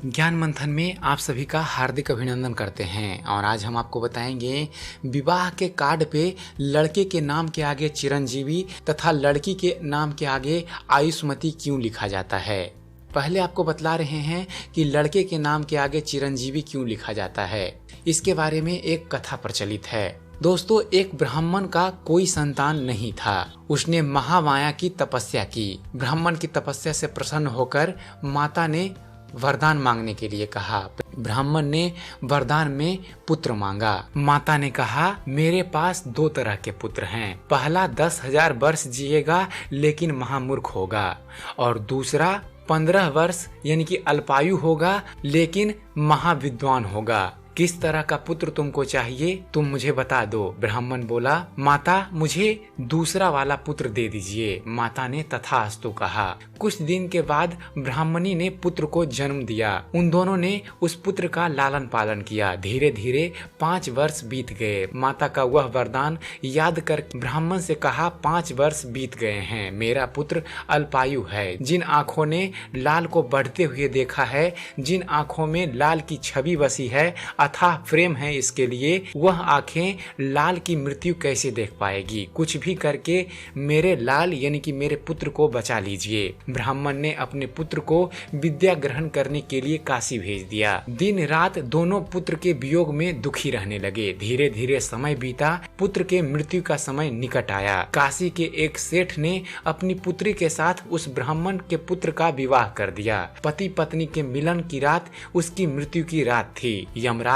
ज्ञान मंथन में आप सभी का हार्दिक अभिनंदन करते हैं। और आज हम आपको बताएंगे विवाह के कार्ड पे लड़के के नाम के आगे चिरंजीवी तथा लड़की के नाम के आगे आयुष्मती क्यों लिखा जाता है। पहले आपको बतला रहे हैं कि लड़के के नाम के आगे चिरंजीवी क्यों लिखा जाता है। इसके बारे में एक कथा प्रचलित है। दोस्तों, एक ब्राह्मण का कोई संतान नहीं था। उसने महामाया की तपस्या की। ब्राह्मण की तपस्या से प्रसन्न होकर माता ने वरदान मांगने के लिए कहा। ब्राह्मण ने वरदान में पुत्र मांगा। माता ने कहा, मेरे पास दो तरह के पुत्र हैं। पहला 10,000 वर्ष जिएगा लेकिन महामूर्ख होगा, और दूसरा 15 वर्ष यानी कि अल्पायु होगा लेकिन महाविद्वान होगा। किस तरह का पुत्र तुमको चाहिए, तुम मुझे बता दो। ब्राह्मण बोला, माता मुझे दूसरा वाला पुत्र दे दीजिए। माता ने तथास्तु कहा। कुछ दिन के बाद ब्राह्मणी ने पुत्र को जन्म दिया। उन दोनों ने उस पुत्र का लालन पालन किया। धीरे धीरे 5 वर्ष बीत गए। माता का वह वरदान याद कर ब्राह्मण से कहा, 5 वर्ष बीत गए हैं, मेरा पुत्र अल्पायु है। जिन आंखों ने लाल को बढ़ते हुए देखा है, जिन आंखों में लाल की छवि बसी है, अथाह प्रेम है इसके लिए, वह आंखें लाल की मृत्यु कैसे देख पाएगी। कुछ भी करके मेरे लाल यानी कि मेरे पुत्र को बचा लीजिए। ब्राह्मण ने अपने पुत्र को विद्या ग्रहण करने के लिए काशी भेज दिया। दिन रात दोनों पुत्र के वियोग में दुखी रहने लगे। धीरे धीरे समय बीता। पुत्र के मृत्यु का समय निकट आया। काशी के एक सेठ ने अपनी पुत्री के साथ उस ब्राह्मण के पुत्र का विवाह कर दिया। पति पत्नी के मिलन की रात उसकी मृत्यु की रात थी। यमराज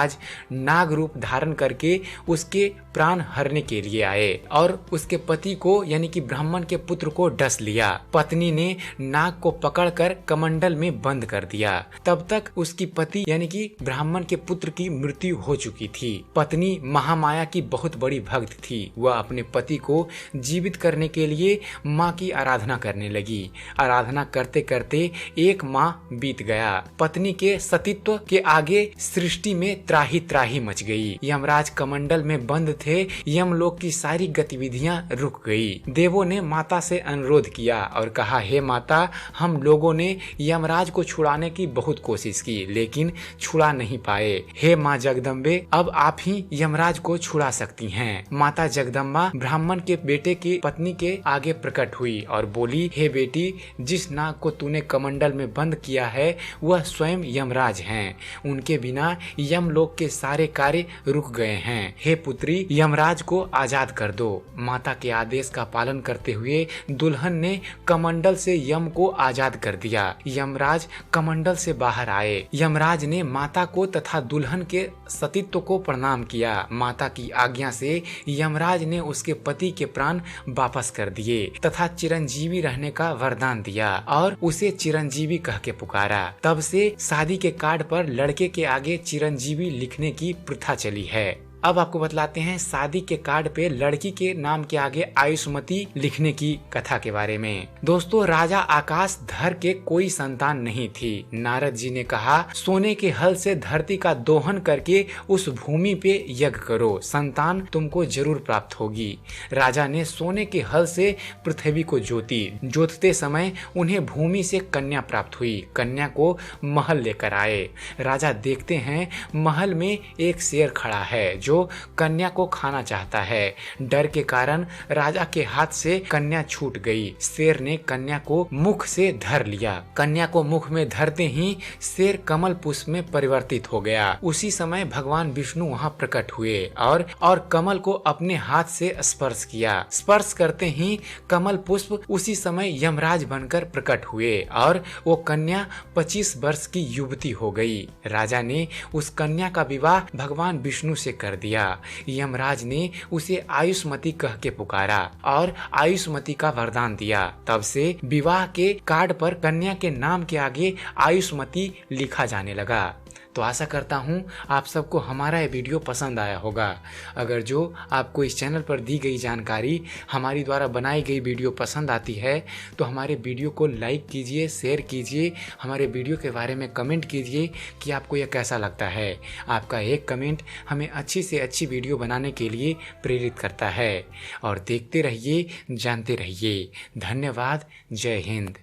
नाग रूप धारण करके उसके प्राण हरने के लिए आए और उसके पति को यानी कि ब्राह्मण के पुत्र को डस लिया। पत्नी ने नाग को पकड़कर कमंडल में बंद कर दिया। तब तक उसकी पति यानी कि ब्राह्मण के पुत्र की मृत्यु हो चुकी थी। पत्नी महामाया की बहुत बड़ी भक्त थी। वह अपने पति को जीवित करने के लिए माँ की आराधना करने लगी। आराधना करते करते 1 माह बीत गया। पत्नी के सतीत्व के आगे सृष्टि में त्राही त्राही मच गई। यमराज कमंडल में बंद थे। यमलोक की सारी गतिविधियां रुक गई। देवों ने माता से अनुरोध किया और कहा, हे माता, हम लोगों ने यमराज को छुड़ाने की बहुत कोशिश की लेकिन छुड़ा नहीं पाए। हे माँ जगदम्बे, अब आप ही यमराज को छुड़ा सकती हैं। माता जगदम्बा ब्राह्मण के बेटे की पत्नी के आगे प्रकट हुई और बोली, हे बेटी, जिस नाग को तूने कमंडल में बंद किया है वह स्वयं यमराज हैं। उनके बिना यमलोक के सारे कार्य रुक गए हैं। हे पुत्री, यमराज को आजाद कर दो। माता के आदेश का पालन करते हुए दुल्हन ने कमंडल से यम को आजाद कर दिया। यमराज कमंडल से बाहर आए। यमराज ने माता को तथा दुल्हन के सतीत्व को प्रणाम किया। माता की आज्ञा से यमराज ने उसके पति के प्राण वापस कर दिए तथा चिरंजीवी रहने का वरदान दिया और उसे चिरंजीवी कह के पुकारा। तब से शादी के कार्ड पर लड़के के आगे चिरंजीवी लिखने की प्रथा चली है। अब आपको बतलाते हैं शादी के कार्ड पे लड़की के नाम के आगे आयुष्मती लिखने की कथा के बारे में। दोस्तों, राजा आकाश धर के कोई संतान नहीं थी। नारद जी ने कहा, सोने के हल से धरती का दोहन करके उस भूमि पे यज्ञ करो, संतान तुमको जरूर प्राप्त होगी। राजा ने सोने के हल से पृथ्वी को जोती। जोतते समय उन्हें भूमि से कन्या प्राप्त हुई। कन्या को महल लेकर आए। राजा देखते हैं महल में एक शेर खड़ा है जो कन्या को खाना चाहता है। डर के कारण राजा के हाथ से कन्या छूट गई। शेर ने कन्या को मुख से धर लिया। कन्या को मुख में धरते ही शेर कमल पुष्प में परिवर्तित हो गया। उसी समय भगवान विष्णु वहां प्रकट हुए और कमल को अपने हाथ से स्पर्श किया। स्पर्श करते ही कमल पुष्प उसी समय यमराज बनकर प्रकट हुए और वो कन्या 25 वर्ष की युवती हो गई। राजा ने उस कन्या का विवाह भगवान विष्णु से कर दिया। यमराज ने उसे आयुष्मती कह के पुकारा और आयुष्मती का वरदान दिया। तब से विवाह के कार्ड पर कन्या के नाम के आगे आयुष्मती लिखा जाने लगा। तो आशा करता हूँ आप सबको हमारा ये वीडियो पसंद आया होगा। अगर जो आपको इस चैनल पर दी गई जानकारी हमारी द्वारा बनाई गई वीडियो पसंद आती है तो हमारे वीडियो को लाइक कीजिए, शेयर कीजिए, हमारे वीडियो के बारे में कमेंट कीजिए कि आपको यह कैसा लगता है। आपका एक कमेंट हमें अच्छी से अच्छी वीडियो बनाने के लिए प्रेरित करता है। और देखते रहिए, जानते रहिए। धन्यवाद। जय हिंद।